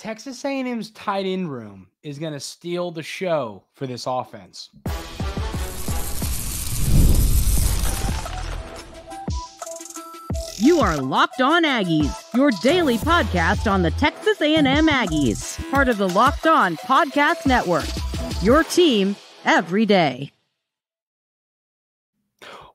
Texas A&M's tight end room is going to steal the show for this offense. You are Locked On Aggies, your daily podcast on the Texas A&M Aggies, part of the Locked On Podcast Network, your team every day.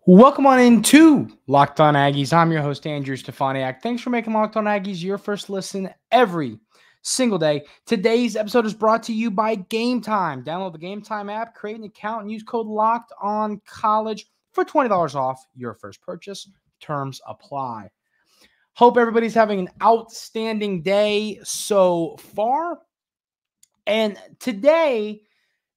Welcome on into Locked On Aggies. I'm your host, Andrew Stefaniak. Thanks for making Locked On Aggies your first listen every single day. Today's episode is brought to you by Game Time. Download the Game Time app, create an account, and use code Locked On College for $20 off your first purchase. Terms apply. Hope everybody's having an outstanding day so far. And today,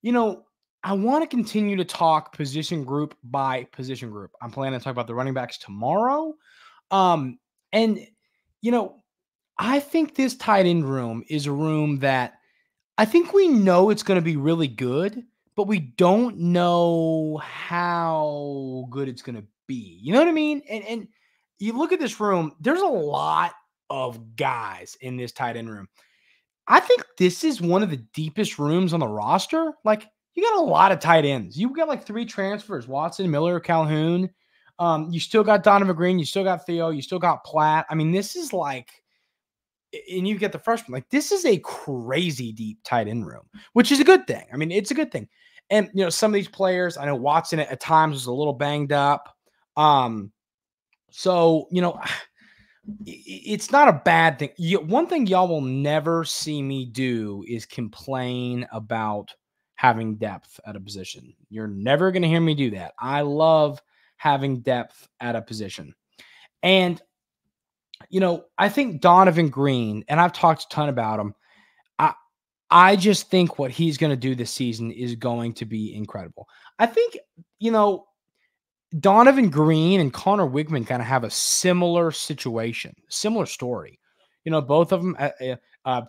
I want to continue to talk position group by position group. I'm planning to talk about the running backs tomorrow. I think this tight end room is a room that I think we know it's going to be really good, but we don't know how good it's going to be. You know what I mean? And you look at this room, there's a lot of guys in this tight end room. I think this is one of the deepest rooms on the roster. Like, you got a lot of tight ends. You got like 3 transfers, Watson, Miller, Calhoun. You still got Donovan Green. You still got Theo. You still got Platt. I mean, this is like, and you get the freshman. Like, this is a crazy deep tight end room, which is a good thing. I mean, it's a good thing. And, some of these players, I know Watson at times was a little banged up. It's not a bad thing. One thing y'all will never see me do is complain about having depth at a position. You're never going to hear me do that. I love having depth at a position. And, I think Donovan Green, and I've talked a ton about him, I just think what he's going to do this season is going to be incredible. I think, Donovan Green and Connor Wigman kind of have a similar situation, similar story. Both of them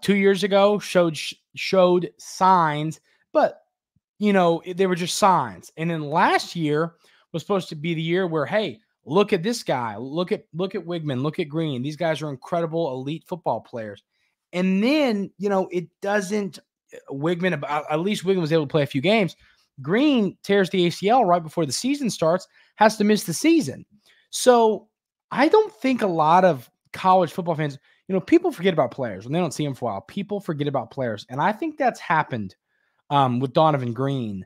2 years ago showed signs, but, they were just signs. And then last year was supposed to be the year where, hey, look at this guy. Look at Wigman. Look at Green. These guys are incredible elite football players. And then, it doesn't – Wigman, at least Wigman was able to play a few games. Green tears the ACL right before the season starts, has to miss the season. So I don't think a lot of college football fans – people forget about players. When they don't see them for a while, people forget about players. And I think that's happened with Donovan Green,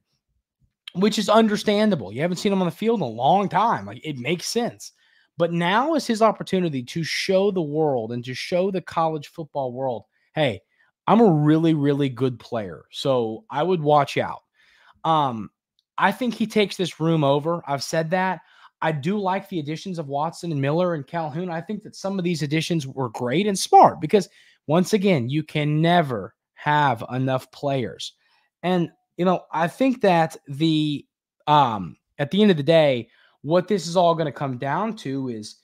which is understandable. You haven't seen him on the field in a long time. Like, it makes sense. But now is his opportunity to show the world and to show the college football world, hey, I'm a really, really good player. So I would watch out. I think he takes this room over. I've said that. I do like the additions of Watson and Miller and Calhoun. I think that some of these additions were great and smart because, once again, you can never have enough players. And, I think that at the end of the day, what this is all going to come down to is,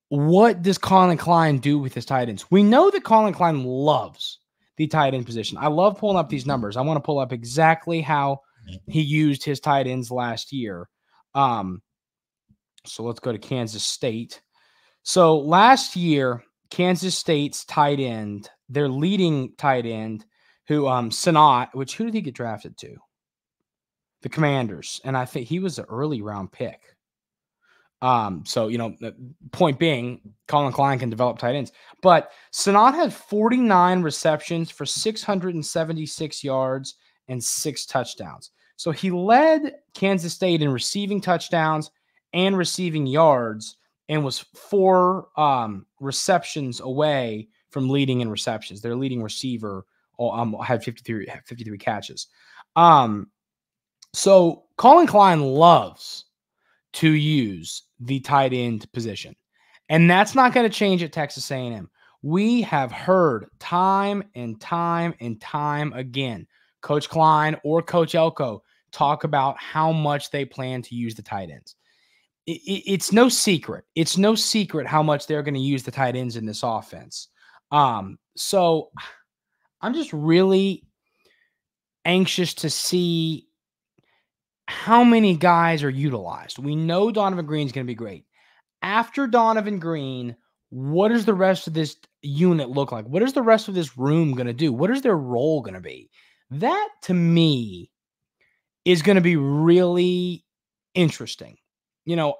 what does Colin Klein do with his tight ends? We know that Colin Klein loves the tight end position. I love pulling up these numbers. I want to pull up exactly how he used his tight ends last year. So let's go to Kansas State. So last year, Kansas State's tight end, their leading tight end, who Sanat, who did he get drafted to? The Commanders. And I think he was an early round pick. The point being, Colin Klein can develop tight ends. But Sanat had 49 receptions for 676 yards and 6 touchdowns. So he led Kansas State in receiving touchdowns and receiving yards and was 4 receptions away from leading in receptions. Their leading receiver had 53 catches. So Colin Klein loves to use the tight end position. And that's not going to change at Texas A&M. We have heard time and time and time again, Coach Klein or Coach Elko talk about how much they plan to use the tight ends. It's no secret. It's no secret how much they're going to use the tight ends in this offense. So I'm just really anxious to see how many guys are utilized. We know Donovan Green is going to be great. After Donovan Green, what does the rest of this unit look like? What is the rest of this room going to do? What is their role going to be? That, to me, is going to be really interesting.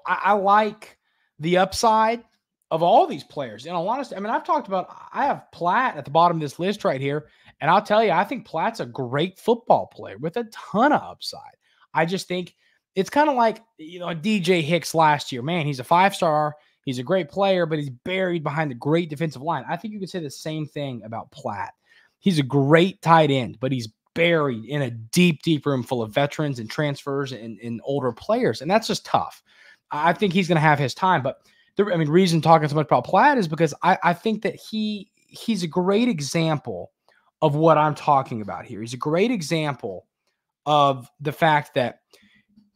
I like the upside of all these players. In all honesty, I have Platt at the bottom of this list right here, and I'll tell you, I think Platt's a great football player with a ton of upside. I just think it's kind of like, DJ Hicks last year. Man, he's a 5-star. He's a great player, but he's buried behind the great defensive line. I think you could say the same thing about Platt. He's a great tight end, but he's buried in a deep, deep room full of veterans and transfers and older players, and that's just tough. I think he's going to have his time, but the reason talking so much about Platt is because I think that he's a great example of what I'm talking about here. He's a great example of the fact that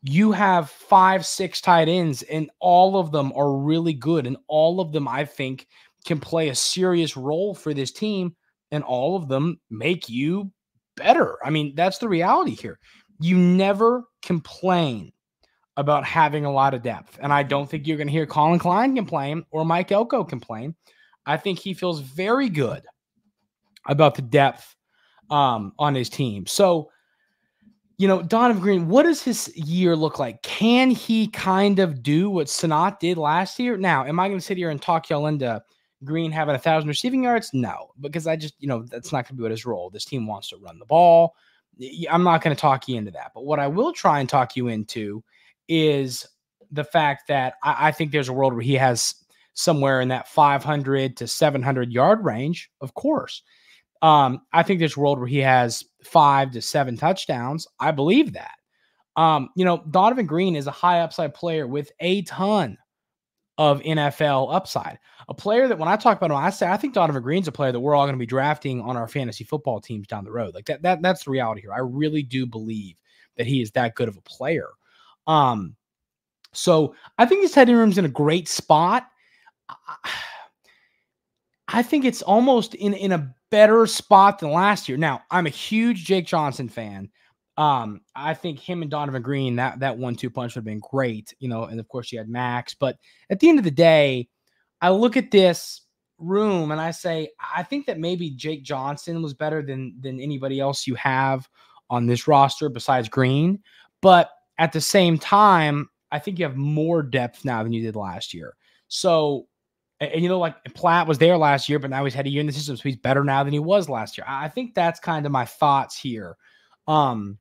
you have 5-6 tight ends, and all of them are really good, and all of them, I think, can play a serious role for this team, and all of them make you better. That's the reality here. You never complain about having a lot of depth, and I don't think you're going to hear Colin Klein complain or Mike Elko complain. I think he feels very good about the depth on his team. So, Donovan Green, what does his year look like? Can he kind of do what Sanat did last year? Now, am I going to sit here and talk y'all into Green having 1,000 receiving yards? No, because I just, that's not going to be what his role. This team wants to run the ball. I'm not going to talk you into that. But what I will try and talk you into is the fact that I think there's a world where he has somewhere in that 500 to 700 yard range, of course. I think there's a world where he has 5 to 7 touchdowns. I believe that. Donovan Green is a high upside player with a ton of NFL upside. A player that when I talk about him, I think Donovan Green's a player that we're all going to be drafting on our fantasy football teams down the road. Like that's the reality here. I really do believe that he is that good of a player. So I think his tight end room's in a great spot. I think it's almost in a better spot than last year. Now, I'm a huge Jake Johnson fan. I think him and Donovan Green, that 1-2 punch would have been great, and of course you had Max. But at the end of the day, I look at this room and I say, I think that maybe Jake Johnson was better than anybody else you have on this roster besides Green. But at the same time, I think you have more depth now than you did last year. So, and like Platt was there last year, but now he's had a year in the system, so he's better now than he was last year. I think that's kind of my thoughts here. I'm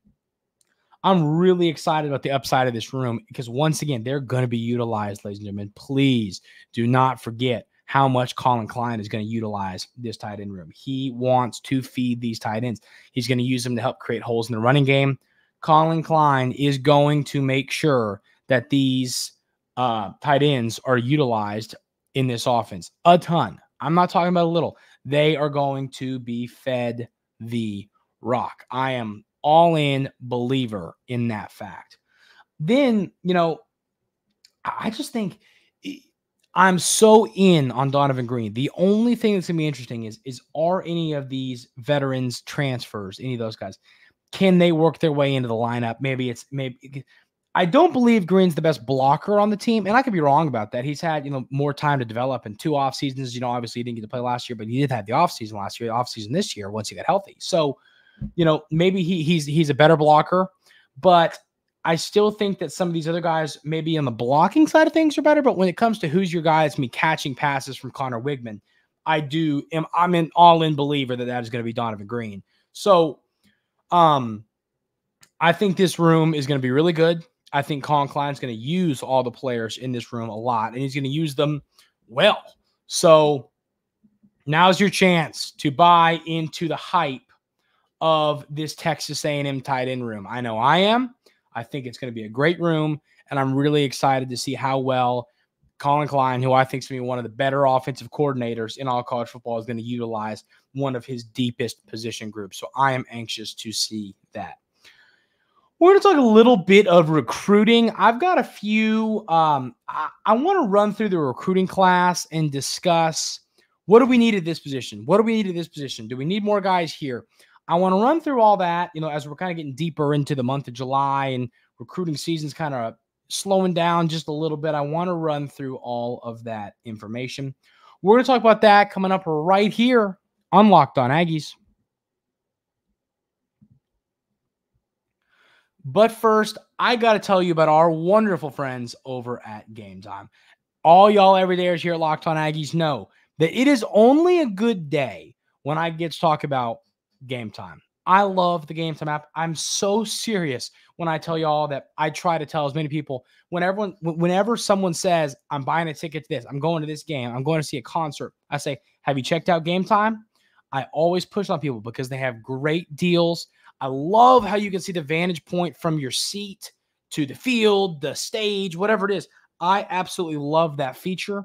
really excited about the upside of this room because once again, they're going to be utilized, ladies and gentlemen. Please do not forget how much Colin Klein is going to utilize this tight end room. He wants to feed these tight ends. He's going to use them to help create holes in the running game. Colin Klein is going to make sure that these tight ends are utilized in this offense a ton. I'm not talking about a little. They are going to be fed the rock. I am all-in believer in that fact. Then, I just think I'm so in on Donovan Green. The only thing that's going to be interesting is are any of these veterans transfers, any of those guys, can they work their way into the lineup? Maybe I don't believe Green's the best blocker on the team, and I could be wrong about that. He's had, more time to develop in 2 off seasons. Obviously he didn't get to play last year, but he did have the off season last year, off season this year once he got healthy. So, maybe he's a better blocker, but I still think that some of these other guys, maybe on the blocking side of things, are better. But when it comes to who's your guy, it's me catching passes from Connor Wigman. I'm an all-in believer that is going to be Donovan Green. So, I think this room is going to be really good. I think Colin Klein's going to use all the players in this room a lot, and he's going to use them well. So now's your chance to buy into the hype of this Texas A&M tight end room. I know I am. I think it's going to be a great room, and I'm really excited to see how well Colin Klein, who I think is going to be one of the better offensive coordinators in all college football, is going to utilize one of his deepest position groups. So I am anxious to see that. We're going to talk a little bit of recruiting. I've got a few. I want to run through the recruiting class and discuss what do we need at this position? What do we need at this position? Do we need more guys here? I want to run through all that, as we're kind of getting deeper into the month of July and recruiting season's kind of slowing down just a little bit. I want to run through all of that information. We're going to talk about that coming up right here on Locked On Aggies. But first, I got to tell you about our wonderful friends over at Game Time. All y'all everydayers here at Locked On Aggies know that it is only a good day when I get to talk about Game Time. I love the Game Time app. I'm so serious when I tell y'all that I try to tell as many people whenever someone says, I'm buying a ticket to this, I'm going to this game, I'm going to see a concert, I say, have you checked out Game Time? I always push on people because they have great deals. I love how you can see the vantage point from your seat to the field, the stage, whatever it is. I absolutely love that feature.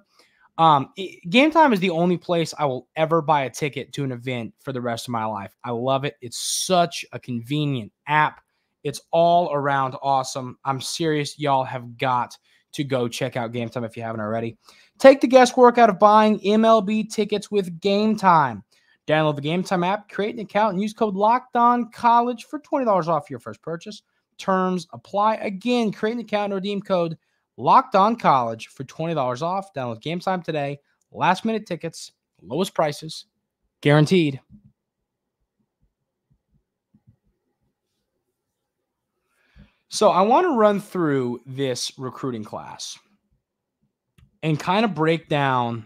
Game Time is the only place I will ever buy a ticket to an event for the rest of my life. I love it. It's such a convenient app. It's all around awesome. I'm serious. Y'all have got to go check out Game Time if you haven't already. Take the guesswork out of buying MLB tickets with Game Time. Download the Game Time app, create an account, and use code LOCKEDONCollege for $20 off your first purchase. Terms apply. Again, create an account and redeem code LOCKEDONCollege for $20 off. Download Game Time today. Last minute tickets, lowest prices, guaranteed. So I want to run through this recruiting class and kind of break down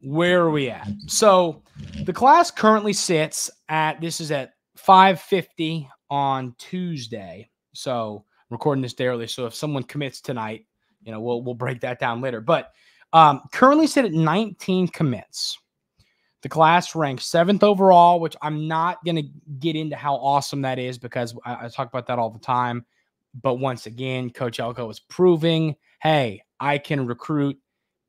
where are we at. So the class currently sits at, this is at 5:50 on Tuesday. So I'm recording this day early. So if someone commits tonight, we'll break that down later. But currently sit at 19 commits. The class ranks 7th overall, which I'm not going to get into how awesome that is because I talk about that all the time. But once again, Coach Elko is proving, hey, I can recruit.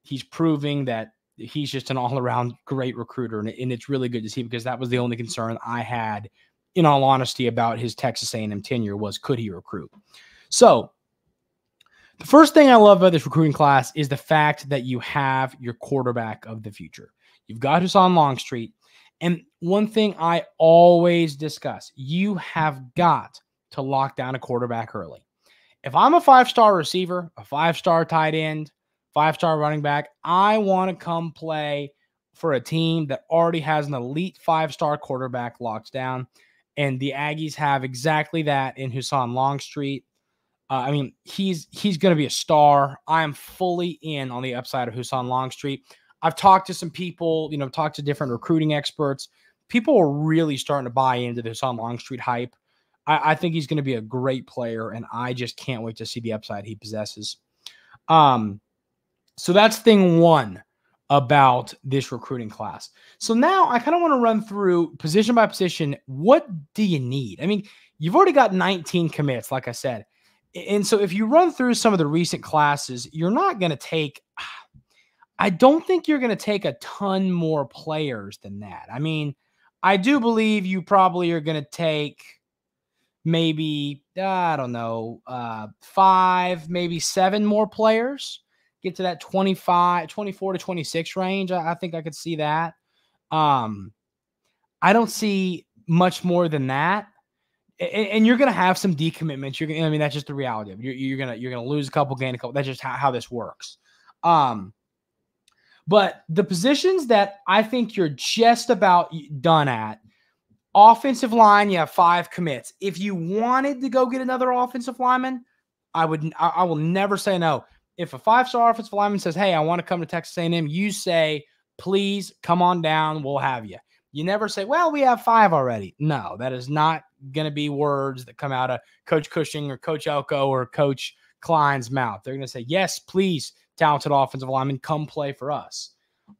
He's proving that he's just an all-around great recruiter, and it's really good to see because that was the only concern I had, in all honesty, about his Texas A&M tenure was could he recruit? So the first thing I love about this recruiting class is the fact that you have your quarterback of the future. You've got Hassan Longstreet, and one thing I always discuss, you have got to lock down a quarterback early. If I'm a 5-star receiver, a 5-star tight end, 5-star running back, I want to come play for a team that already has an elite 5-star quarterback locked down. And the Aggies have exactly that in Hassan Longstreet. He's going to be a star. I am fully in on the upside of Hassan Longstreet. I've talked to some people, talked to different recruiting experts. People are really starting to buy into the Hassan Longstreet hype. I think he's going to be a great player, and I just can't wait to see the upside he possesses. So that's thing one about this recruiting class. So now I kind of want to run through position by position. What do you need? I mean, you've already got 19 commits, like I said. And so if you run through some of the recent classes, you're not going to take, I don't think you're going to take a ton more players than that. I mean, I do believe you probably are going to take maybe, 5, maybe 7 more players. Get to that 24 to 26 range. I think I could see that. I don't see much more than that. And you're going to have some decommitments. That's just the reality of it. You're going to lose a couple, gain a couple. That's just how this works. But the positions that I think you're just about done at, offensive line, you have 5 commits. If you wanted to go get another offensive lineman, I will never say no. If a 5-star offensive lineman says, hey, I want to come to Texas A&M, you say, please come on down. We'll have you. You never say, well, we have 5 already. No, that is not going to be words that come out of Coach Cushing or Coach Elko or Coach Klein's mouth. They're going to say, yes, please, talented offensive lineman, come play for us.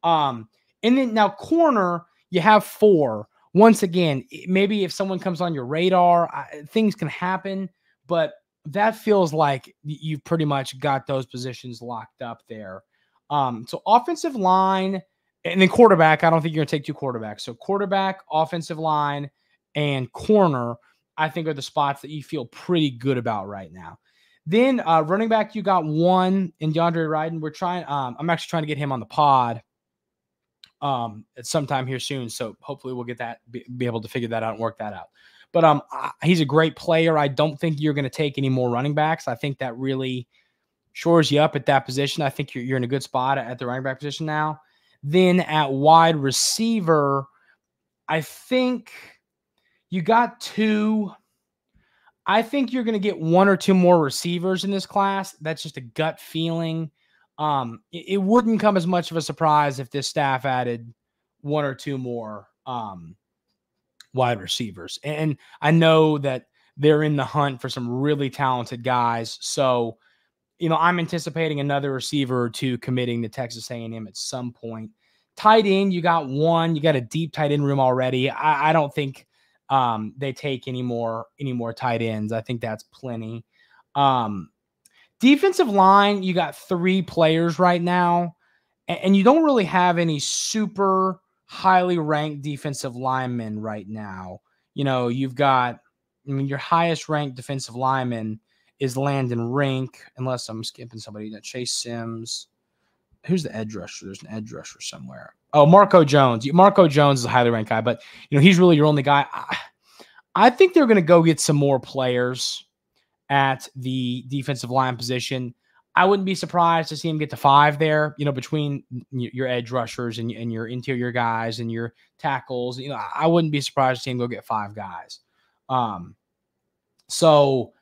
And then now corner, you have 4. Once again, maybe if someone comes on your radar, things can happen, but that feels like you've pretty much got those positions locked up there. So offensive line and then quarterback, I don't think you're going to take 2 quarterbacks. So quarterback, offensive line, and corner, I think are the spots that you feel pretty good about right now. Then running back, you got 1 in DeAndre Ryden. I'm actually trying to get him on the pod at some time here soon. So hopefully we'll get that, be able to figure that out and work that out. But he's a great player. I don't think you're going to take any more running backs. I think that really shores you up at that position. I think you're in a good spot at the running back position now. Then at wide receiver, I think you got two. I think you're going to get one or two more receivers in this class. That's just a gut feeling. It wouldn't come as much of a surprise if this staff added one or two more wide receivers. And I know that they're in the hunt for some really talented guys. So, I'm anticipating another receiver or two committing to Texas A&M at some point. Tight end, you got one. You got a deep tight end room already. I don't think they take any more tight ends. I think that's plenty. Defensive line, you got 3 players right now, and you don't really have any super highly ranked defensive linemen right now. You've got, your highest ranked defensive lineman is Landon Rink, unless I'm skipping somebody. Chase Sims. Who's the edge rusher? There's an edge rusher somewhere. Oh, Marco Jones. Marco Jones is a highly ranked guy, but he's really your only guy. I think they're going to go get some more players at the defensive line position. I wouldn't be surprised to see him get to 5 there, between your edge rushers and your interior guys and your tackles. I wouldn't be surprised to see him go get 5 guys. So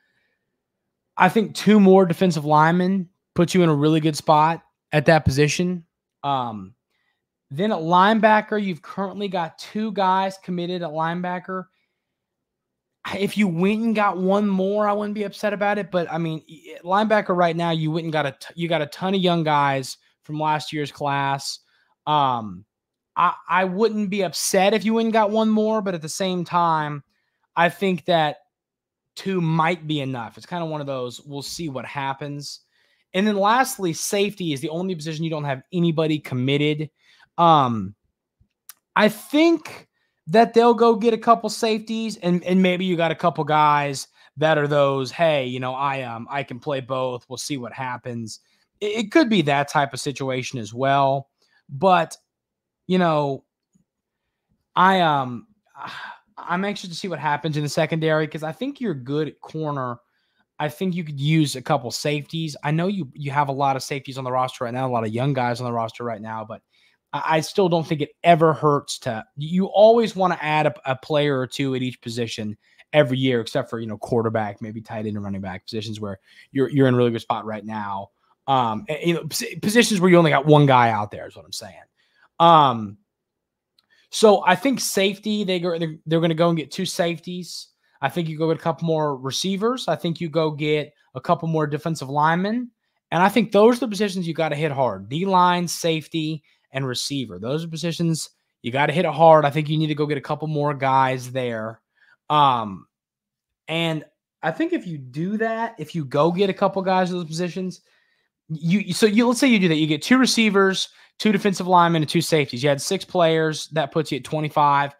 I think 2 more defensive linemen puts you in a really good spot at that position. Then at linebacker, you've currently got 2 guys committed at linebacker. If you went and got one more, I wouldn't be upset about it. But linebacker right now, you went and you got a ton of young guys from last year's class. I wouldn't be upset if you went and got one more, but at the same time, I think that 2 might be enough. It's kind of one of those, we'll see what happens. And then lastly, safety is the only position you don't have anybody committed. I think that they'll go get a couple safeties, and maybe you got a couple guys that are those, hey, I can play both. We'll see what happens. It could be that type of situation as well. But, I'm anxious to see what happens in the secondary because I think you're good at corner. I think you could use a couple safeties. I know you have a lot of safeties on the roster right now, a lot of young guys on the roster right now, but I still don't think it ever hurts you always want to add a player or 2 at each position every year, except for, quarterback, maybe tight end and running back positions where you're in a really good spot right now. Positions where you only got one guy out there is what I'm saying. So I think safety, they're going to go and get 2 safeties. I think you go get a couple more receivers. I think you go get a couple more defensive linemen. And I think those are the positions you got to hit hard. D-line, safety, and receiver. Those are positions you got to hit it hard. I think you need to go get a couple more guys there. And I think if you do that, if you go get a couple guys in those positions, let's say you do that. You get 2 receivers, 2 defensive linemen, and 2 safeties. You had 6 players. That puts you at 25.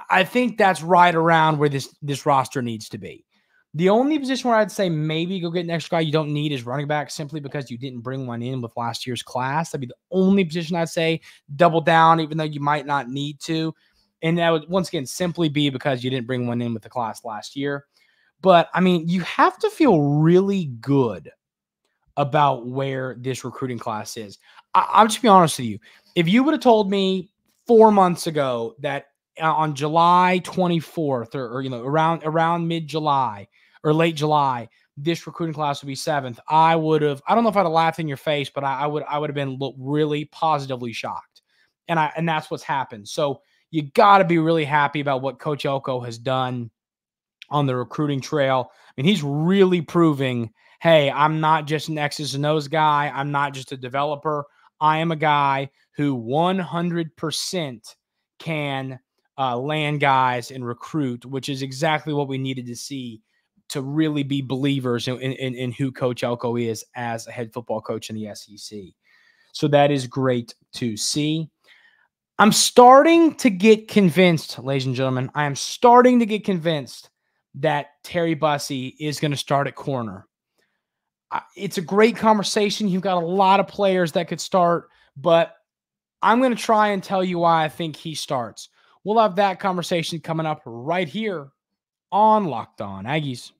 I think that's right around where this roster needs to be. The only position where I'd say maybe go get an extra guy you don't need is running back, simply because you didn't bring one in with last year's class. That'd be the only position I'd say double down, even though you might not need to. And that would, once again, simply be because you didn't bring one in with the class last year. But, you have to feel really good about where this recruiting class is. I'll just be honest with you. If you would have told me 4 months ago that on July 24th or around mid-July or late July, this recruiting class would be 7th, I don't know if I'd have laughed in your face, but I would have been really positively shocked. And that's what's happened. So you got to be really happy about what Coach Elko has done on the recruiting trail. He's really proving, hey, I'm not just an X's and O's guy. I'm not just a developer. I am a guy who 100% can land guys and recruit, which is exactly what we needed to see to really be believers in who Coach Elko is as a head football coach in the SEC. So that is great to see. I'm starting to get convinced, ladies and gentlemen, I am starting to get convinced that Terry Bussey is going to start at corner. It's a great conversation. You've got a lot of players that could start, but I'm going to try and tell you why I think he starts. We'll have that conversation coming up right here on Locked On Aggies.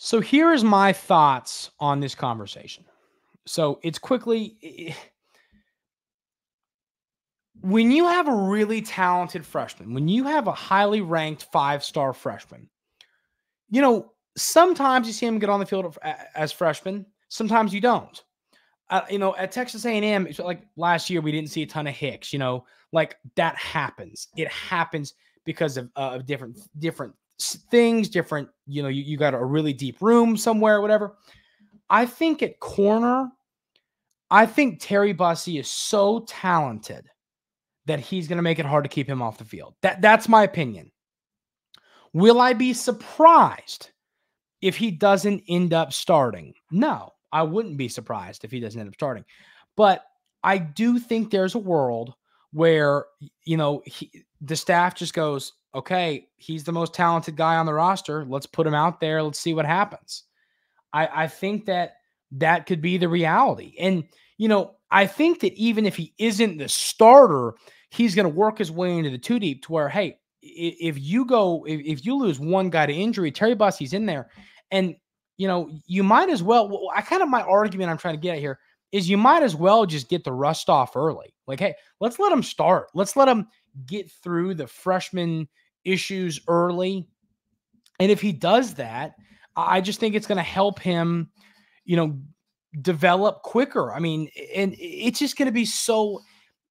So here is my thoughts on this conversation. So it's quickly, when you have a really talented freshman, when you have a highly ranked 5-star freshman, sometimes you see him get on the field as freshmen. Sometimes you don't. At Texas A&M, it's like last year, we didn't see a ton of Hicks, like that happens. It happens because of different things, different, you got a really deep room somewhere, whatever. I think at corner, I think Terry Bussey is so talented that he's going to make it hard to keep him off the field. That's my opinion. Will I be surprised if he doesn't end up starting? No, I wouldn't be surprised if he doesn't end up starting. But I do think there's a world where, the staff just goes, okay, he's the most talented guy on the roster. Let's put him out there. Let's see what happens. I think that could be the reality. And, I think that even if he isn't the starter, he's going to work his way into the 2 deep to where, hey, if you lose one guy to injury, Terry Bussey's in there. And, you might as well, my argument I'm trying to get at here is you might as well just get the rust off early. Like, hey, let's let him start. Let's let him get through the freshman issues early. And if he does that, I just think it's going to help him, develop quicker. I mean, and it's just going to be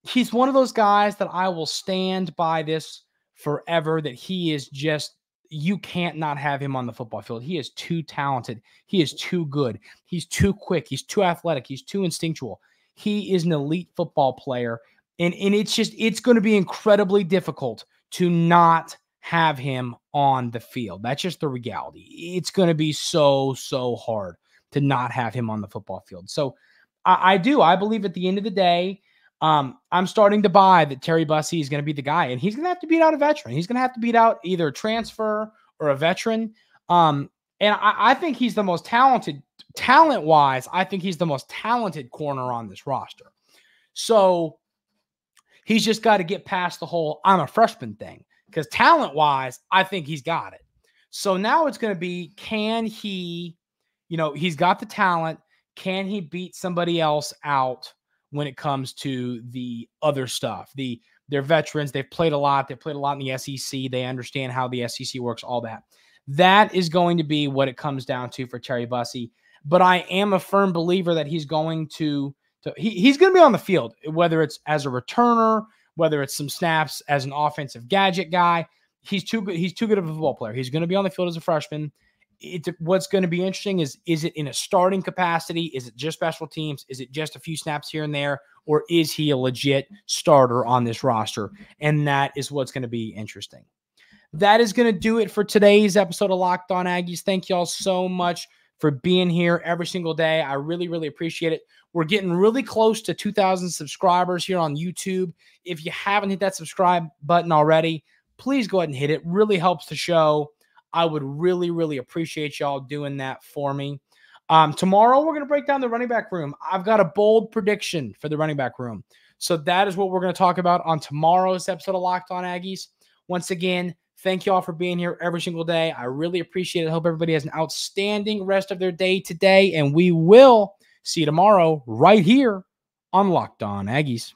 he's one of those guys that I will stand by this forever, that he is just, you can't not have him on the football field. He is too talented. He is too good. He's too quick. He's too athletic. He's too instinctual. He is an elite football player. And it's going to be incredibly difficult to not have him on the field. That's just the reality. It's going to be so hard to not have him on the football field. So I believe at the end of the day, I'm starting to buy that Terry Bussey is going to be the guy, and he's going to have to beat out a veteran. He's going to have to beat out either a transfer or a veteran. And I think he's the most talented, talent-wise. I think he's the most talented corner on this roster. So he's just got to get past the whole I'm a freshman thing, because talent-wise, I think he's got it. So now it's going to be, can he, he's got the talent. Can he beat somebody else out when it comes to the other stuff? They're veterans. They've played a lot. They've played a lot in the SEC. They understand how the SEC works, all that. That is going to be what it comes down to for Terry Bussey. But I am a firm believer that he's going to he's going to be on the field, whether it's as a returner, whether it's some snaps as an offensive gadget guy. He's too good. He's too good of a football player. He's going to be on the field as a freshman. What's going to be interesting is it in a starting capacity? Is it just special teams? Is it just a few snaps here and there? Or is he a legit starter on this roster? And that is what's going to be interesting. That is going to do it for today's episode of Locked On Aggies. Thank you all so much for being here every single day. I really, really appreciate it. We're getting really close to 2,000 subscribers here on YouTube. If you haven't hit that subscribe button already, please go ahead and hit it. It really helps the show. I would really, really appreciate y'all doing that for me. Tomorrow, we're going to break down the running back room. I've got a bold prediction for the running back room. So that is what we're going to talk about on tomorrow's episode of Locked On Aggies. Once again, thank you all for being here every single day. I really appreciate it. I hope everybody has an outstanding rest of their day today, and we will see you tomorrow right here on Locked On Aggies.